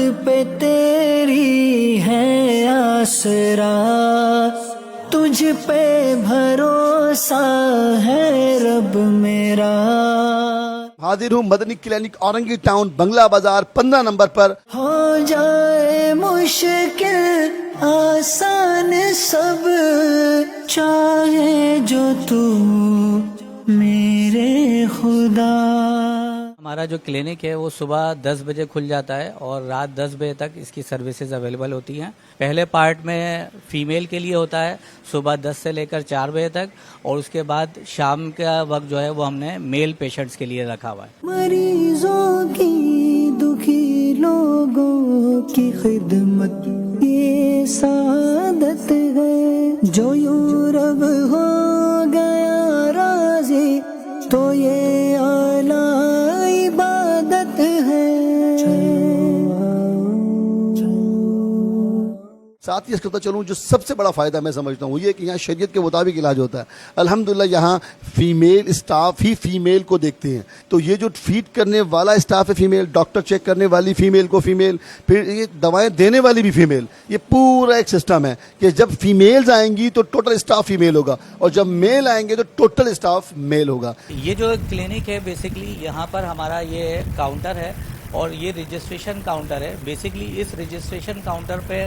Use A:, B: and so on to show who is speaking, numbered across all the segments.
A: रहमत पे तेरी है आसरा, तुझ पे भरोसा है रब मेरा।
B: हाजिर हूँ मदनी क्लिनिक औरंगी टाउन बंगला बाजार 15 नंबर पर।
A: हो जाए मुश्किल आसान सब, चाहे जो तू मेरे खुदा।
C: हमारा जो क्लिनिक है वो सुबह 10 बजे खुल जाता है और रात 10 बजे तक इसकी सर्विसेज अवेलेबल होती हैं। पहले पार्ट में फीमेल के लिए होता है सुबह 10 से लेकर 4 बजे तक, और उसके बाद शाम का वक्त जो है वो हमने मेल पेशेंट्स के लिए रखा हुआ है।
A: मरीजों की, दुखी लोगों की खिदमत ये सादत है, जो यूं रब हो गया राजी तो ये आला इबादत है।
B: साथ ही इसके पता चलूँ जो सबसे बड़ा फ़ायदा मैं समझता हूँ ये कि यहाँ शरीयत के मुताबिक इलाज होता है। अल्हम्दुलिल्लाह यहाँ फीमेल स्टाफ ही फीमेल को देखते हैं, तो ये जो फीड करने वाला स्टाफ है फीमेल, डॉक्टर चेक करने वाली फीमेल को फीमेल, फिर ये दवाएं देने वाली भी फीमेल, ये पूरा एक सिस्टम है कि जब फीमेल्स आएंगी तो टोटल स्टाफ फीमेल होगा और जब मेल आएंगे तो टोटल स्टाफ मेल होगा।
C: ये जो क्लिनिक है बेसिकली यहाँ पर हमारा ये काउंटर है और ये रजिस्ट्रेशन काउंटर है। बेसिकली इस रजिस्ट्रेशन काउंटर पे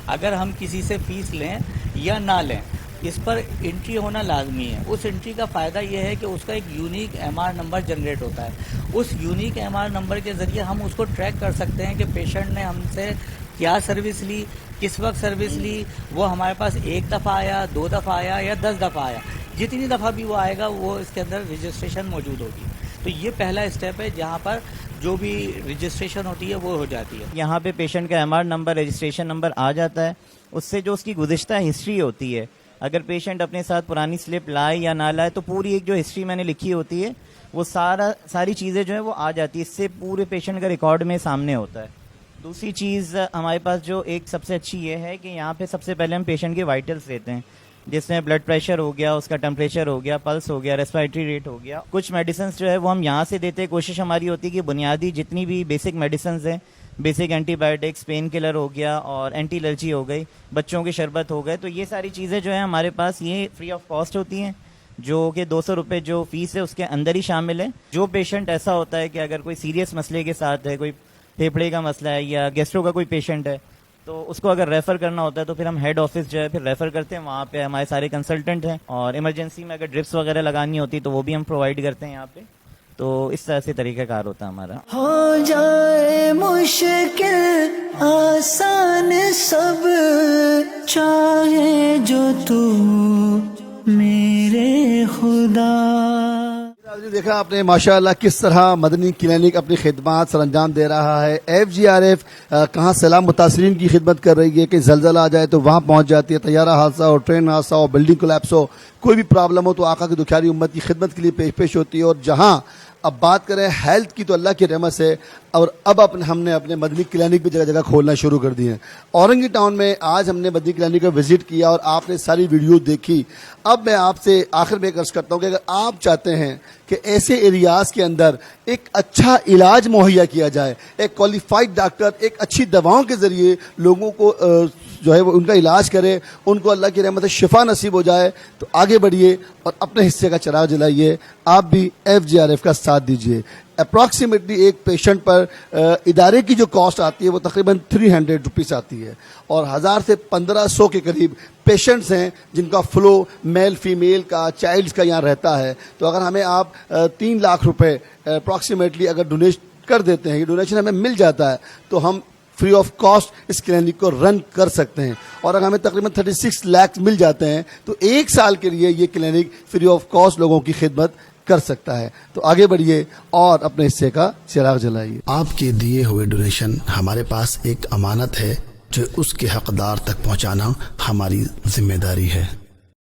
C: अगर हम किसी से फीस लें या ना लें, इस पर एंट्री होना लाजमी है। उस एंट्री का फ़ायदा ये है कि उसका एक यूनिक एमआर नंबर जनरेट होता है। उस यूनिक एमआर नंबर के ज़रिए हम उसको ट्रैक कर सकते हैं कि पेशेंट ने हमसे क्या सर्विस ली, किस वक्त सर्विस ली, वो हमारे पास 1 दफ़ा आया, 2 दफ़ा आया या 10 दफ़ा आया, जितनी दफ़ा भी वो आएगा वो इसके अंदर रजिस्ट्रेशन मौजूद होगी। तो ये पहला स्टेप है जहाँ पर जो भी रजिस्ट्रेशन होती है वो हो जाती है।
D: यहाँ पे पेशेंट का एमआर नंबर, रजिस्ट्रेशन नंबर आ जाता है, उससे जो उसकी गुज़िश्ता हिस्ट्री होती है, अगर पेशेंट अपने साथ पुरानी स्लिप लाए या ना लाए तो पूरी एक जो हिस्ट्री मैंने लिखी होती है वो सारी चीज़ें जो है वो आ जाती है, इससे पूरे पेशेंट का रिकॉर्ड में सामने होता है। दूसरी चीज़ हमारे पास जो एक सबसे अच्छी ये है कि यहाँ पे सबसे पहले हम पेशेंट के वाइटल्स लेते हैं, जिसमें ब्लड प्रेशर हो गया, उसका टेम्परेचर हो गया, पल्स हो गया, रेस्पिरेटरी रेट हो गया। कुछ मेडिसिन जो है वो हम यहाँ से देते हैं। कोशिश हमारी होती है कि बुनियादी जितनी भी बेसिक मेडिसिन हैं, बेसिक एंटीबायोटिक्स, पेन किलर हो गया और एंटी एलर्जी हो गई, बच्चों के शरबत हो गए, तो ये सारी चीज़ें जो है हमारे पास ये फ्री ऑफ कॉस्ट होती हैं, जो कि 200 रुपये जो फीस है उसके अंदर ही शामिल है। जो पेशेंट ऐसा होता है कि अगर कोई सीरियस मसले के साथ है, कोई फेफड़े का मसला है या गैस्ट्रो का कोई पेशेंट है, तो उसको अगर रेफ़र करना होता है तो फिर हम हेड ऑफिस जो है फिर रेफ़र करते हैं, वहाँ पे हमारे सारे कंसल्टेंट हैं, और इमरजेंसी में अगर ड्रिप्स वगैरह लगानी होती तो वो भी हम प्रोवाइड करते हैं यहाँ पे। तो इस तरह से तरीक़ाकार होता है हमारा।
A: हो जाए मुश्किल आसान सब, चाहे जो तू मेरे खुदा।
B: देखा आपने माशाअल्लाह किस तरह मदनी क्लिनिक अपनी खिदमत सर अंजाम दे रहा है। FGRF कहाँ सैलाब मुतासरीन की खिदमत कर रही है कि जलजला आ जाए तो वहाँ पहुँच जाती है, तैयारा हादसा हो, ट्रेन हादसा हो, बिल्डिंग कोलैप्स हो, कोई भी प्रॉब्लम हो तो आका की दुखियारी उम्मत की खिदमत के लिए पेश होती है। और जहाँ अब बात करें हेल्थ की तो अल्लाह की रहमत से और अब हमने अपने मदनी क्लिनिक भी जगह जगह खोलना शुरू कर दिए हैं। औरंगी टाउन में आज हमने मदनी क्लिनिक का विजिट किया और आपने सारी वीडियो देखी। अब मैं आपसे आखिर में अर्ज करता हूँ कि अगर आप चाहते हैं कि ऐसे एरियाज़ के अंदर एक अच्छा इलाज मुहैया किया जाए, एक क्वालिफाइड डॉक्टर एक अच्छी दवाओं के ज़रिए लोगों को जो है वो उनका इलाज करे, उनको अल्लाह की रहमत से शिफा नसीब हो जाए, तो आगे बढ़िए और अपने हिस्से का चिराग जलाइए। आप भी FGRF का साथ दीजिए। अप्रॉक्सीमेटली एक पेशेंट पर इदारे की जो कॉस्ट आती है वो तकरीबन 300 रुपीज़ आती है और 1000 से 1500 के करीब पेशेंट्स हैं जिनका फ़्लो मेल फीमेल का चाइल्ड्स का यहाँ रहता है। तो अगर हमें आप 3 लाख रुपए अप्रॉक्सीमेटली अगर डोनेट कर देते हैं, ये डोनेशन हमें मिल जाता है, तो हम फ्री ऑफ कॉस्ट इस क्लिनिक को रन कर सकते हैं। और अगर हमें तकरीबन 36 लाख मिल जाते हैं तो 1 साल के लिए ये क्लिनिक फ्री ऑफ कॉस्ट लोगों की खिदमत कर सकता है। तो आगे बढ़िए और अपने हिस्से का चिराग जलाइए।
E: आपके दिए हुए डोनेशन हमारे पास एक अमानत है जो उसके हकदार तक पहुंचाना हमारी जिम्मेदारी है।